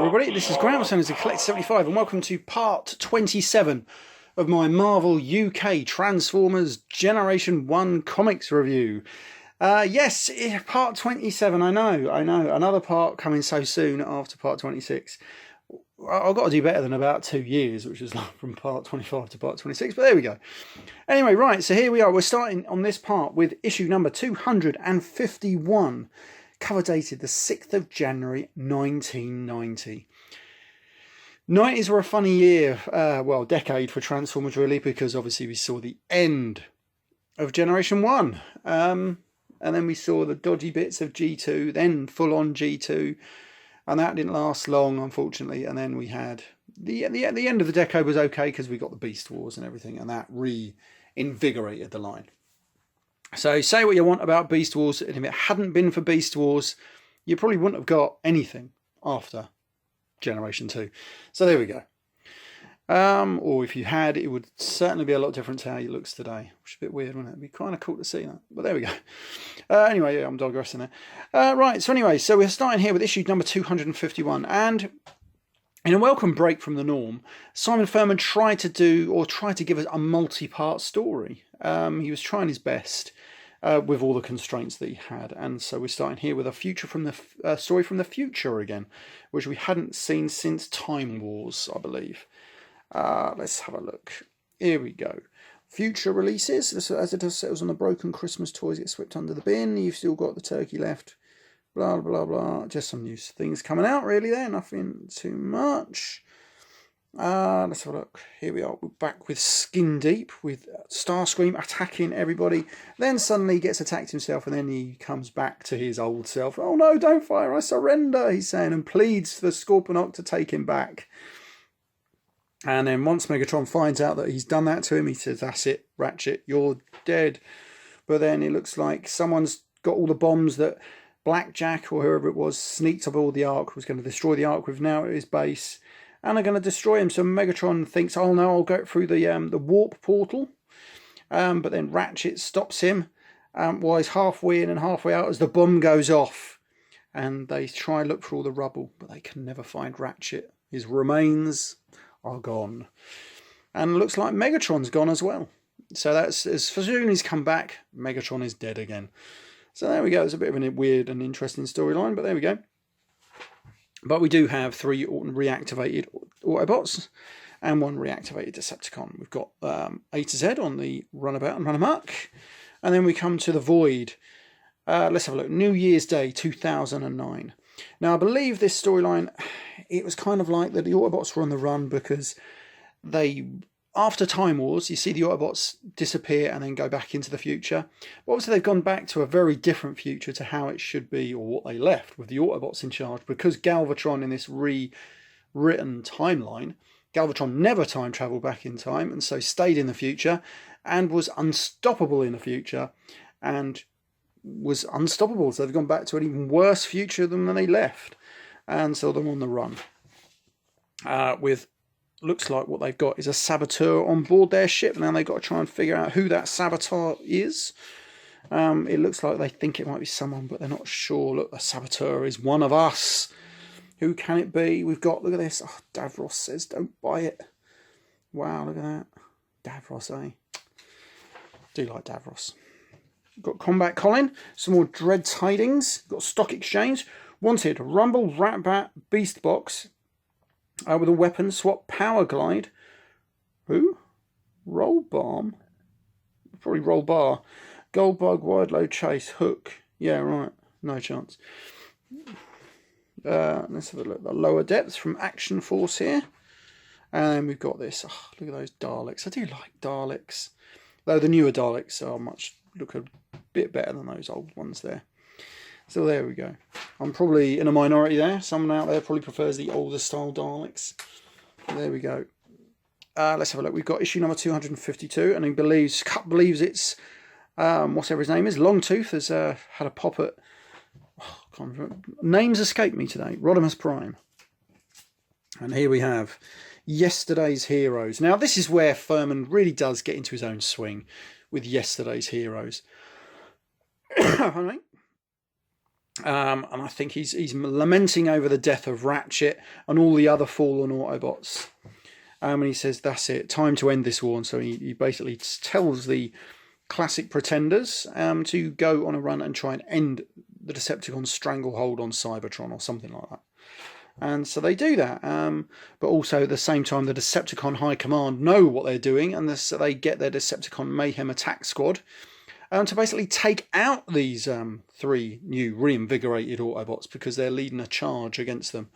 everybody, this is Graham, also known as the Collector 75, and welcome to part 27 of my Marvel UK Transformers Generation 1 comics review. Yes, part 27, I know, another part coming so soon after part 26. I've got to do better than about 2 years, which is like from part 25 to part 26, but there we go. Anyway, right, so here we are. We're starting on this part with issue number 251. Cover dated the 6th of January 1990. 90s were a funny year, decade for Transformers really, because obviously we saw the end of Generation 1. And then we saw the dodgy bits of G2, then full on G2. And that didn't last long, unfortunately. And then we had the end of the decade was okay because we got the Beast Wars and everything, and that reinvigorated the line. So say what you want about Beast Wars, and if it hadn't been for Beast Wars, you probably wouldn't have got anything after Generation 2. So there we go. Or if you had, it would certainly be a lot different to how it looks today. Which is a bit weird, wouldn't it? It'd be kind of cool to see that. But there we go. Anyway, I'm digressing there. Right, so anyway, so we're starting here with issue number 251. And in a welcome break from the norm, Simon Furman tried to give us a multi-part story. He was trying his best with all the constraints that he had. And so we're starting here with a story from the future again, which we hadn't seen since Time Wars, I believe. Let's have a look. Here we go. Future releases. As it settles on the broken Christmas toys get swept under the bin. You've still got the turkey left. Blah, blah, blah. Just some new things coming out, really, there. Nothing too much. Let's have a look. Here we are. We're back with Skin Deep, with Starscream attacking everybody. Then suddenly he gets attacked himself, and then he comes back to his old self. Oh, no, don't fire. I surrender, he's saying, and pleads for Scorponok to take him back. And then once Megatron finds out that he's done that to him, he says, that's it, Ratchet, you're dead. But then it looks like someone's got all the bombs that Blackjack or whoever it was sneaked aboard the Ark, was going to destroy the Ark with now at his base, and are going to destroy him. So Megatron thinks, oh no, I'll go through the warp portal. But then Ratchet stops him while he's halfway in and halfway out as the bomb goes off. And they try and look for all the rubble, but they can never find Ratchet. His remains are gone. And it looks like Megatron's gone as well. So that's as soon as he's come back, Megatron is dead again. So there we go. It's a bit of a weird and interesting storyline, but there we go. But we do have 3 reactivated Autobots and 1 reactivated Decepticon. We've got A to Z on the Runabout and Run Amok. And then we come to the Void. Let's have a look. New Year's Day 2009. Now, I believe this storyline, it was kind of like that the Autobots were on the run because after Time Wars, you see the Autobots disappear and then go back into the future. But obviously, they've gone back to a very different future to how it should be, or what they left, with the Autobots in charge. Because Galvatron, in this rewritten timeline, Galvatron never time travelled back in time, and so stayed in the future, and was unstoppable in the future, and was unstoppable. So they've gone back to an even worse future than they left. And so they're on the run. Looks like what they've got is a saboteur on board their ship. Now they've got to try and figure out who that saboteur is. It looks like they think it might be someone, but they're not sure. Look, the saboteur is one of us. Who can it be? We've got, look at this. Oh, Davros says, don't buy it. Wow, look at that. Davros, eh? Do like Davros. Got Combat Colin. Some more Dread Tidings. Got Stock Exchange. Wanted Rumble Ratbat Beast Box. With a weapon swap power glide. Who? Roll Bomb? Probably Roll Bar. Goldbug Wide Load Chase. Hook. Yeah, right. No chance. Let's have a look. The Lower Depths from Action Force here. And we've got this. Oh, look at those Daleks. I do like Daleks. Though the newer Daleks look a bit better than those old ones there. So there we go. I'm probably in a minority there. Someone out there probably prefers the older style Daleks. There we go. Let's have a look. We've got issue number 252, and he believes it's whatever his name is. Longtooth has had a pop at. Oh, can't remember. Names escape me today. Rodimus Prime. And here we have Yesterday's Heroes. Now this is where Furman really does get into his own swing with Yesterday's Heroes. Pardon me. And I think he's lamenting over the death of Ratchet and all the other fallen Autobots. And he says, that's it, time to end this war. And so he basically tells the classic Pretenders to go on a run and try and end the Decepticons' stranglehold on Cybertron or something like that. And so they do that. But also at the same time, the Decepticon High Command know what they're doing, and so they get their Decepticon Mayhem Attack Squad to basically take out these 3 new reinvigorated Autobots because they're leading a charge against them.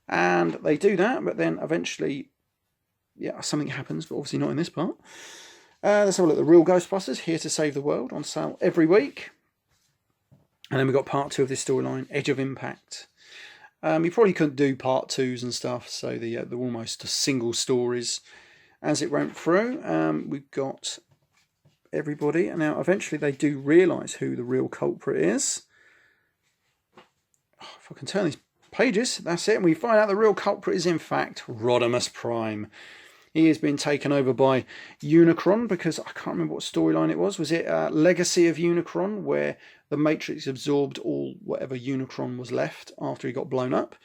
And they do that, but then eventually, yeah, something happens, but obviously not in this part. Let's have a look at the Real Ghostbusters, Here to Save the World, on sale every week. And then we've got part 2 of this storyline, Edge of Impact. You probably couldn't do part 2s and stuff, so the almost single stories as it went through. We've got everybody, and now eventually they do realise who the real culprit is. If I can turn these pages, that's it. And we find out the real culprit is in fact Rodimus Prime. He has been taken over by Unicron because I can't remember what storyline it was. Was it Legacy of Unicron, where the Matrix absorbed all whatever Unicron was left after he got blown up?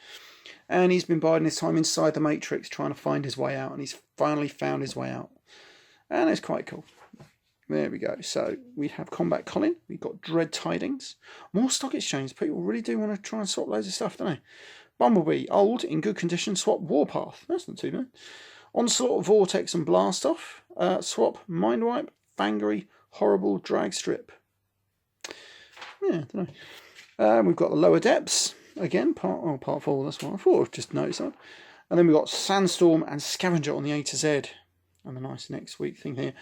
And he's been biding his time inside the Matrix trying to find his way out, and he's finally found his way out. And it's quite cool. There we go. So we have Combat Colin. We've got Dread Tidings. More stock exchange. People really do want to try and swap loads of stuff, don't they? Bumblebee, old, in good condition, swap Warpath. That's not too bad. Onslaught, Vortex and Blastoff. Swap Mindwipe, Fangery, Horrible, Drag Strip. Yeah, I don't know. We've got the Lower Depths. Again, part 4, that's what I thought. I've just noticed that. And then we've got Sandstorm and Scavenger on the A to Z. And the nice next week thing here.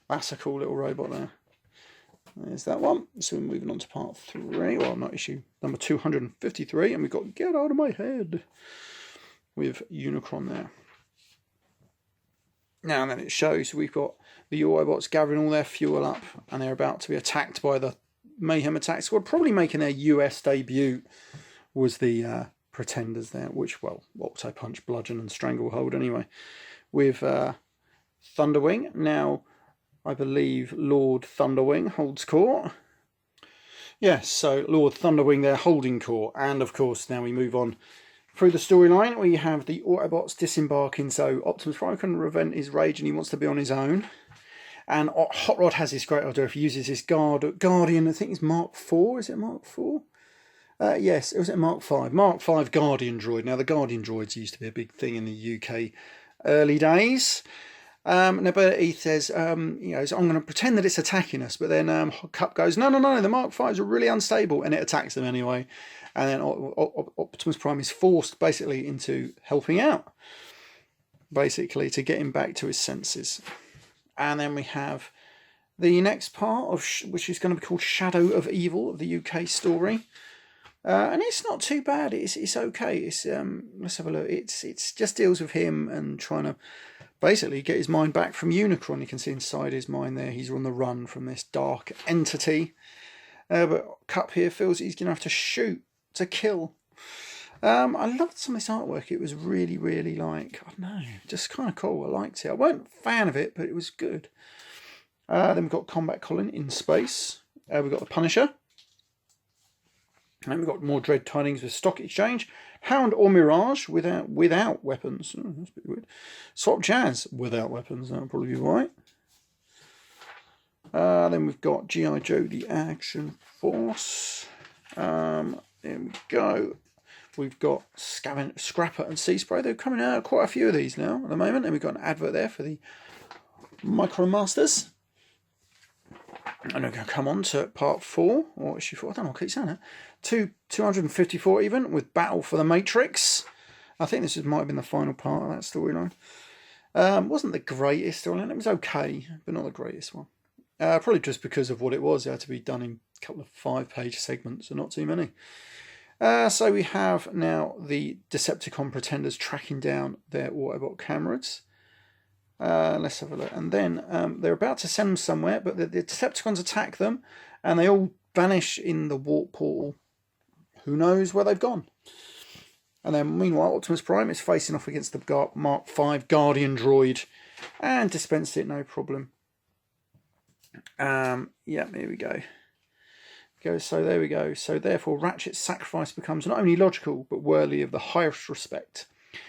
That's a cool little robot there. There's that one. So we're moving on to part 3. Well, not issue number 253. And we've got Get Out of My Head with Unicron there. Now and then it shows we've got the Autobots gathering all their fuel up, and they're about to be attacked by the Mayhem Attack Squad. Probably making their US debut was the Pretenders there, which, well, Octo Punch, Bludgeon and Stranglehold anyway. With Thunderwing. Now, I believe Lord Thunderwing holds court. Yes, so Lord Thunderwing there holding court. And of course, now we move on through the storyline. We have the Autobots disembarking. So Optimus Prime can prevent his rage and he wants to be on his own. And Hot Rod has this great idea. If he uses his Guardian, I think it's Mark 4. Is it Mark 4? Yes, it was at Mark 5. Mark 5 Guardian Droid. Now, the Guardian Droids used to be a big thing in the UK early days. But he says, so I'm going to pretend that it's attacking us. But then Cup goes, no, the Mark 5s are really unstable. And it attacks them anyway. And then Optimus Prime is forced basically into helping out. Basically to get him back to his senses. And then we have the next part, which is going to be called Shadow of Evil, of the UK story. And it's not too bad. It's okay. It's let's have a look. It's just deals with him and trying to basically get his mind back from Unicron. You can see inside his mind there, he's on the run from this dark entity. But Cup here feels he's going to have to shoot to kill. I loved some of this artwork. It was really, really I don't know, just kind of cool. I liked it. I weren't a fan of it, but it was good. Then we've got Combat Colin in space. We've got the Punisher. And we've got more Dread Tidings with Stock Exchange. Hound or Mirage without weapons. Oh, that's a bit weird. Swap Jazz without weapons. That'll probably be right. Then we've got G.I. Joe, the Action Force. There we go. We've got Scrapper and Sea Spray. They're coming out quite a few of these now at the moment. And we've got an advert there for the Micromasters. And we're going to come on to part 4, or issue 4, I don't know, I keep saying that. 254 even, with Battle for the Matrix. I think this might have been the final part of that storyline. Wasn't the greatest storyline, it was okay, but not the greatest one. Probably just because of what it was. It had to be done in a couple of 5-page segments, and not too many. So we have now the Decepticon Pretenders tracking down their Autobot comrades. Let's have a look. And then they're about to send them somewhere, but the Decepticons attack them, and they all vanish in the warp portal. Who knows where they've gone? And then, meanwhile, Optimus Prime is facing off against the Mark 5 Guardian Droid, and dispensed it, no problem. Yeah, here we go. Goes, so there we go. So therefore Ratchet's sacrifice becomes not only logical, but worthy of the highest respect.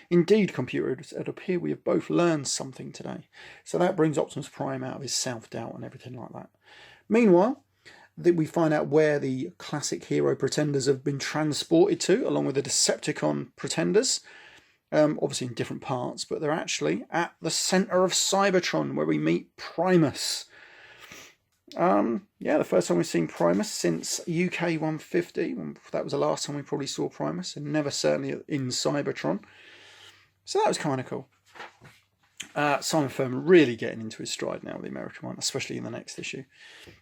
Indeed, computer, it appears we have both learned something today. So that brings Optimus Prime out of his self-doubt and everything like that. Meanwhile, we find out where the classic hero pretenders have been transported to, along with the Decepticon pretenders. Obviously in different parts, but they're actually at the centre of Cybertron, where we meet Primus. Yeah, the first time we've seen Primus since UK 150. That was the last time we probably saw Primus, and never certainly in Cybertron. So that was kind of cool. Simon Furman really getting into his stride now with the American one, especially in the next issue,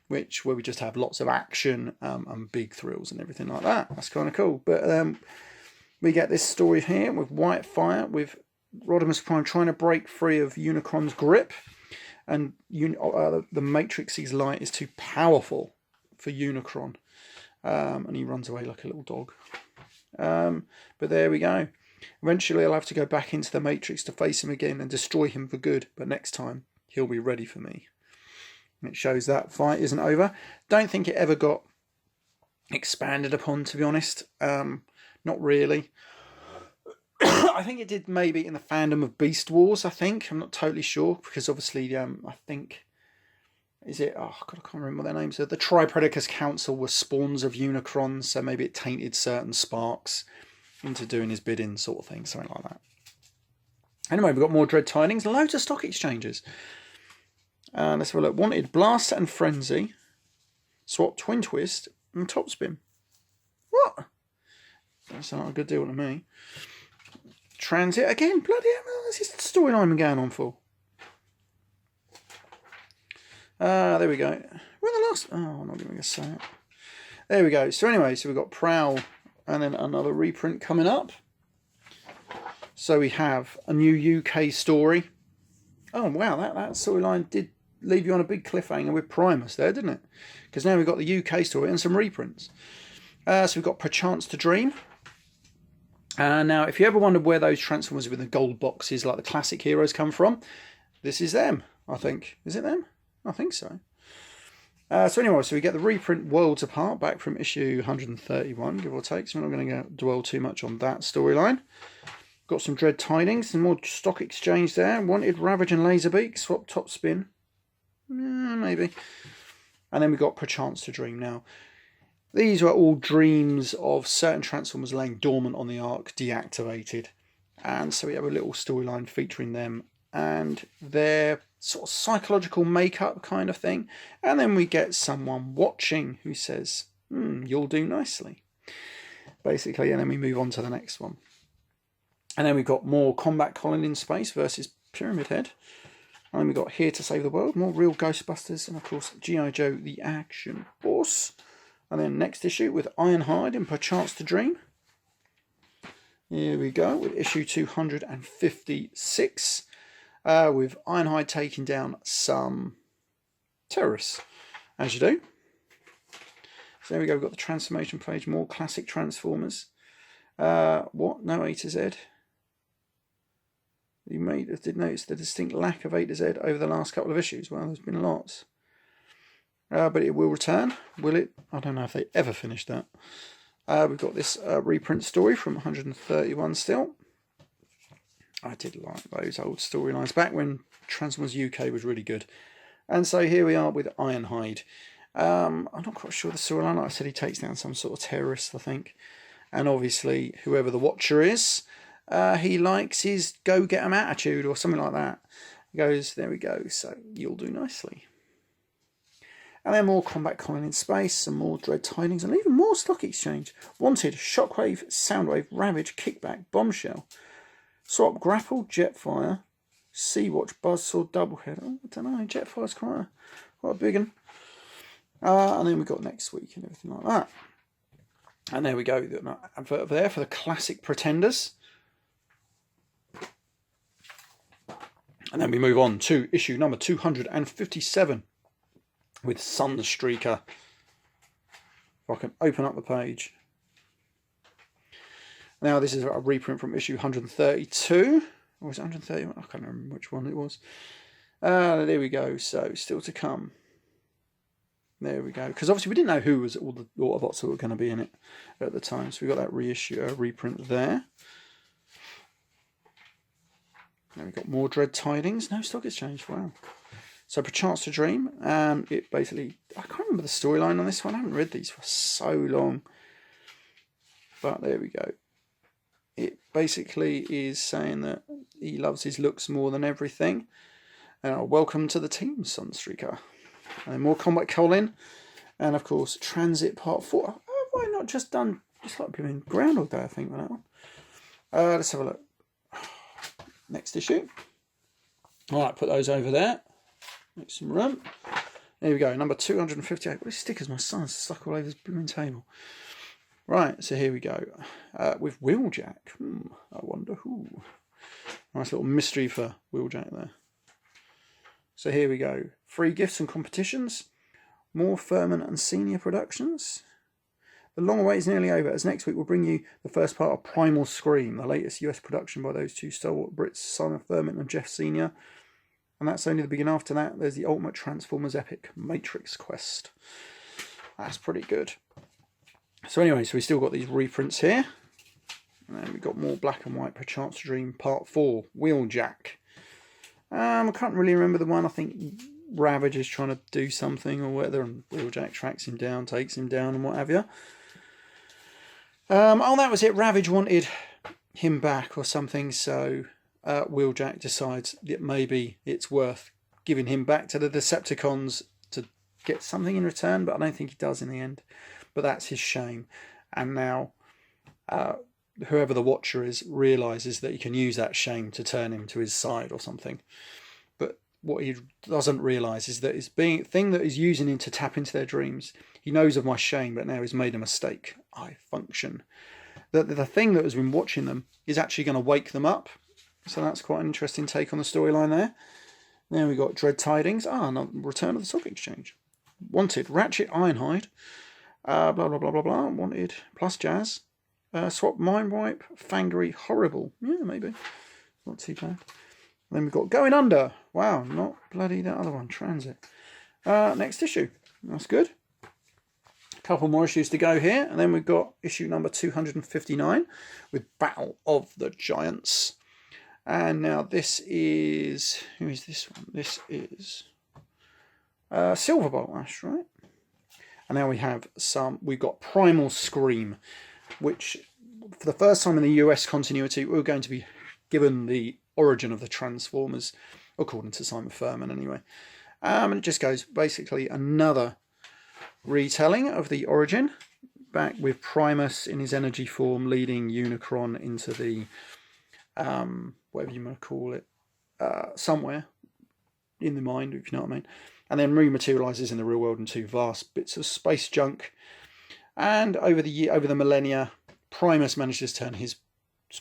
where we just have lots of action and big thrills and everything like that. That's kind of cool. But we get this story here with Whitefire, with Rodimus Prime trying to break free of Unicron's grip. And the Matrix's light is too powerful for Unicron. And he runs away like a little dog. But there we go. Eventually I'll have to go back into the Matrix to face him again and destroy him for good. But next time, he'll be ready for me. And it shows that fight isn't over. Don't think it ever got expanded upon, to be honest. Not really. I think it did maybe in the fandom of Beast Wars, I think. I'm not totally sure, because obviously, I think, is it, oh God, I can't remember what their names are. The Tripredacus Council were spawns of Unicrons, so maybe it tainted certain sparks into doing his bidding, sort of thing, something like that. Anyway, we've got more Dread Tidings, loads of stock exchanges. Let's have a look. Wanted Blaster and Frenzy, Swap Twin Twist, and Topspin. What? That sounds like a good deal to me. Transit again, bloody hell, this is the storyline been going on for. There we go. We're the last. Oh, I'm not even going to say it. There we go. So anyway, so we've got Prowl and then another reprint coming up. So we have a new UK story. Oh wow, that storyline did leave you on a big cliffhanger with Primus there, didn't it? Because now we've got the UK story and some reprints. So we've got Perchance to Dream. Now, if you ever wondered where those Transformers with the gold boxes like the classic heroes come from, this is them, I think. Is it them? I think so. So anyway, so we get the reprint Worlds Apart back from issue 131, give or take. So we're not going to dwell too much on that storyline. Got some Dread Tidings, some more stock exchange there. Wanted Ravage and Laserbeak, swap top spin. Maybe. And then we got Perchance to Dream now. These were all dreams of certain Transformers laying dormant on the Ark, deactivated. And so we have a little storyline featuring them and their sort of psychological makeup kind of thing. And then we get someone watching who says, you'll do nicely. Basically, and then we move on to the next one. And then we've got more Combat Colony in Space versus Pyramid Head. And then we've got Here to Save the World, more Real Ghostbusters, and of course G.I. Joe, the Action Force. And then next issue with Ironhide and Perchance to Dream. Here we go with issue 256. With Ironhide taking down some terrorists, as you do. So there we go, we've got the transformation page, more classic Transformers. What? No A to Z. You did notice the distinct lack of A to Z over the last couple of issues. Well, there's been lots. But it will return. Will it? I don't know if they ever finished that. We've got this reprint story from 131 still. I did like those old storylines back when Transformers UK was really good. And so here we are with Ironhide. I'm not quite sure the storyline. Like I said, he takes down some sort of terrorist, I think. And obviously, whoever the Watcher is, he likes his go-get-em attitude or something like that. He goes, there we go, so you'll do nicely. And then more Combat Colony in Space, some more Dread Tidings, and even more stock exchange. Wanted, Shockwave, Soundwave, Ravage, Kickback, Bombshell, Swap, Grapple, Jetfire, Sea-Watch, Buzzsaw, Doublehead. Oh, I don't know, Jetfire's quite a big one. And then we've got next week and everything like that. And there we go, the advert over there for the classic Pretenders. And then we move on to issue number 257 with Sunstreaker. If I can open up the page. Now this is a reprint from issue 132. Or was it 131? I can't remember which one it was. There we go. So still to come. There we go. Because obviously we didn't know who was all the Autobots that were going to be in it at the time. So we got that reprint there. Now we've got more Dread Tidings. No stock exchange. Wow. So Perchance to Dream. It basically, I can't remember the storyline on this one. I haven't read these for so long. But there we go. It basically is saying that he loves his looks more than everything. Welcome to the team, Sunstreaker. And more Combat Colin. And of course, Transit Part 4. Oh, why not just done, just like being Groundhog Day, I think, with that one. Let's have a look. Next issue. Alright, put those over there. Make some room. There we go, number 258. What are these stickers? My son's stuck all over this blooming table. Right, so here we go. With Wheeljack. I wonder who. Nice little mystery for Wheeljack there. So here we go. Free gifts and competitions. More Furman and Senior Productions. The long wait is nearly over, as next week we'll bring you the first part of Primal Scream, the latest US production by those two stalwart Brits, Simon Furman and Jeff Senior. And that's only the beginning. After that, there's the Ultimate Transformers epic, Matrix Quest. That's pretty good. So anyway, so we still got these reprints here. And then we've got more black and white Perchance to Dream Part 4, Wheeljack. I can't really remember the one. I think Ravage is trying to do something or whether, and Wheeljack tracks him down, takes him down and what have you. Oh, that was it. Ravage wanted him back or something, so Wheeljack decides that maybe it's worth giving him back to the Decepticons to get something in return, but I don't think he does in the end. But that's his shame. And now whoever the Watcher is realises that he can use that shame to turn him to his side or something. But what he doesn't realise is that his thing that is using him to tap into their dreams, he knows of my shame, but now he's made a mistake. I function. The thing that has been watching them is actually going to wake them up. So that's quite an interesting take on the storyline there. Then we got Dread Tidings. No, Return of the Stock Exchange. Wanted Ratchet Ironhide. Blah, blah, blah, blah, blah. Wanted plus Jazz. Swap Mind Wipe. Fangery Horrible. Yeah, maybe. Not too bad. Then we've got Going Under. Wow, not bloody that other one. Transit. Next issue. That's good. A couple more issues to go here. And then we've got issue number 259 with Battle of the Giants. And now this is... Who is this one? This is... Silverbolt, that's right. And now we've got Primal Scream, which for the first time in the US continuity, we're going to be given the origin of the Transformers, according to Simon Furman anyway. And it just goes basically another retelling of the origin, back with Primus in his energy form leading Unicron into the, whatever you want to call it, somewhere in the mind, if you know what I mean. And then rematerializes in the real world into vast bits of space junk. And over the millennia, Primus manages to turn his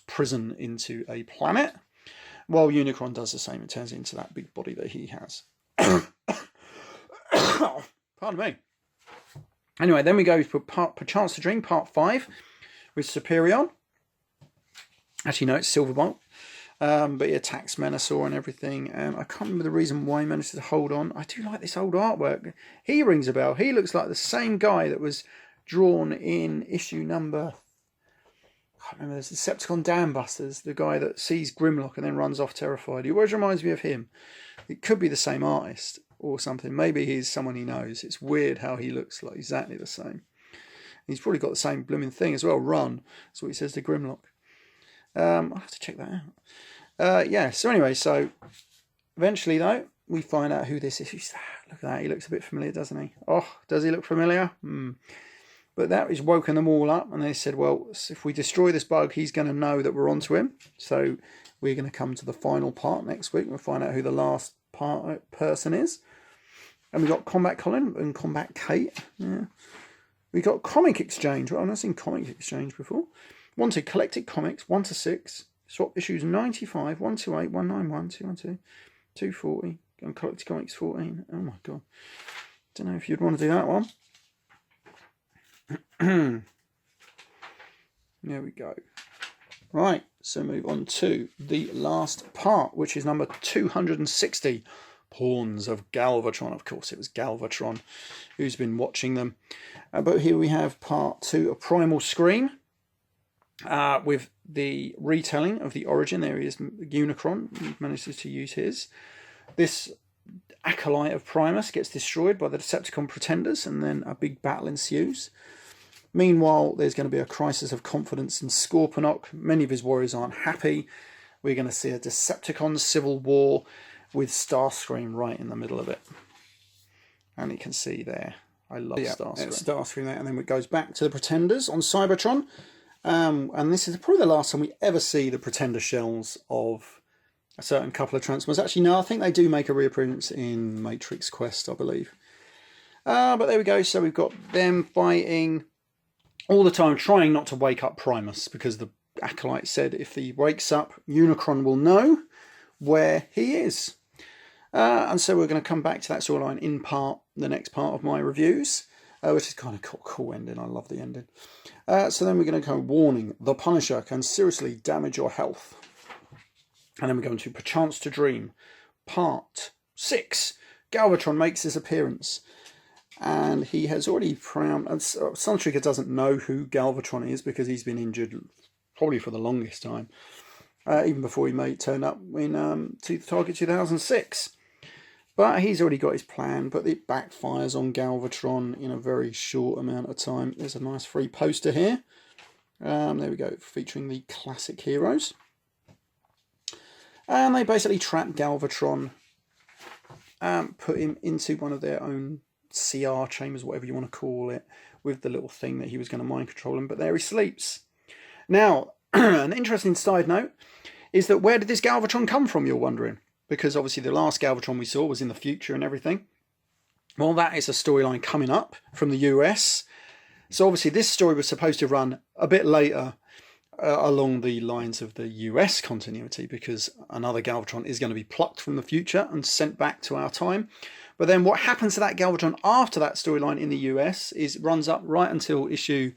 prison into a planet, while Unicron does the same and turns it into that big body that he has. Pardon me. Anyway, then we go for Perchance to Dream, Part 5, with Superion. Actually, no, it's Silverbolt. But he attacks Menasor and everything. And I can't remember the reason why he managed to hold on. I do like this old artwork. He rings a bell. He looks like the same guy that was drawn in issue number... I can't remember. There's the Decepticon Dam Busters. The guy that sees Grimlock and then runs off terrified. He always reminds me of him. It could be the same artist or something. Maybe he's someone he knows. It's weird how he looks like exactly the same. He's probably got the same blooming thing as well. Run. That's what he says to Grimlock. I'll have to check that out. Yeah, so anyway, so eventually, though, we find out who this is. Look at that. He looks a bit familiar, doesn't he? Oh, does he look familiar? But that has woken them all up, and they said, well, if we destroy this bug, he's going to know that we're onto him. So we're going to come to the final part next week. We'll find out who the last person is. And we've got Combat Colin and Combat Kate. Yeah. We got Comic Exchange. Well, I've not seen Comic Exchange before. Wanted Collected Comics, 1 to 6. Swap issues 95, 128, 191, 212, 240. And Collected Comics 14. Oh my god. Don't know if you'd want to do that one. There we go. Right, so move on to the last part, which is number 260. pawns of Galvatron. Of course, it was Galvatron who's been watching them. But here we have part 2 of Primal Scream, with the retelling of the origin. There he is, Unicron. He manages to use his. This acolyte of Primus gets destroyed by the Decepticon Pretenders, and then a big battle ensues. Meanwhile, there's going to be a crisis of confidence in Scorponok. Many of his warriors aren't happy. We're going to see a Decepticon civil war with Starscream right in the middle of it. And you can see there, I love Starscream. Starscream there, and then it goes back to the Pretenders on Cybertron. And this is probably the last time we ever see the Pretender shells of a certain couple of Transformers. Actually, no, I think they do make a reappearance in Matrix Quest, I believe. But there we go. So we've got them fighting all the time, trying not to wake up Primus, because the acolyte said if he wakes up, Unicron will know where he is. And so we're going to come back to that storyline in the next part of my reviews, which is kind of cool ending. I love the ending. So then we're going to go warning: the Punisher can seriously damage your health. And then we're going to Perchance to Dream, part 6. Galvatron makes his appearance, and he has already Suntrigger doesn't know who Galvatron is because he's been injured probably for the longest time, even before he turned up in Target 2006. But he's already got his plan, but it backfires on Galvatron in a very short amount of time. There's a nice free poster here. There we go, featuring the classic heroes. And they basically trap Galvatron, put him into one of their own CR chambers, whatever you want to call it, with the little thing that he was going to mind control him, but there he sleeps. Now, an interesting side note is that where did this Galvatron come from, you're wondering? Because obviously the last Galvatron we saw was in the future and everything. Well, that is a storyline coming up from the US. So obviously this story was supposed to run a bit later along the lines of the US continuity, because another Galvatron is going to be plucked from the future and sent back to our time. But then what happens to that Galvatron after that storyline in the US runs up right until issue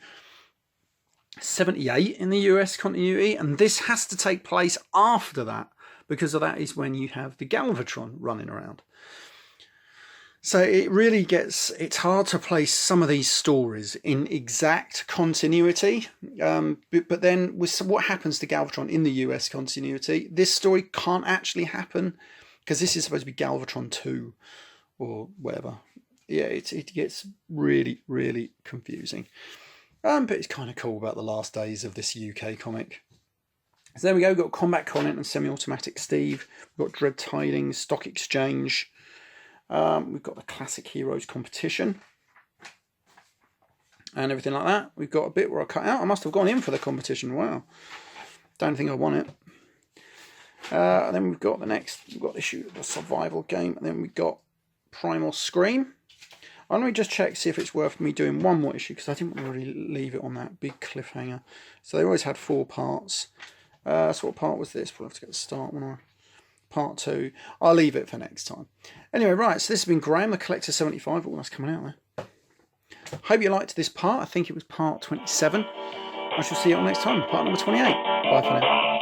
78 in the US continuity, and this has to take place after that, because of that is when you have the Galvatron running around. So it really it's hard to place some of these stories in exact continuity. But then with what happens to Galvatron in the US continuity, this story can't actually happen, because this is supposed to be Galvatron 2 or whatever. Yeah, it gets really, really confusing. But it's kind of cool about the last days of this UK comic. So there we go. We've got Combat Conan and Semi-Automatic Steve. We've got Dread Tidings, Stock Exchange. We've got the Classic Heroes competition and everything like that. We've got a bit where I cut out. I must have gone in for the competition. Wow. Don't think I won it. And then we've got we've got issue of the survival game. And then we've got Primal Scream. I'm going to just check, see if it's worth me doing one more issue, because I didn't really leave it on that big cliffhanger. So they always had 4 parts. So what part was this? We'll have to get the start one. Part 2. I'll leave it for next time. Anyway, right, so this has been Graham, the Collector 75. Oh, that's coming out there. Hope you liked this part. I think it was part 27. I shall see you all next time, part number 28. Bye for now.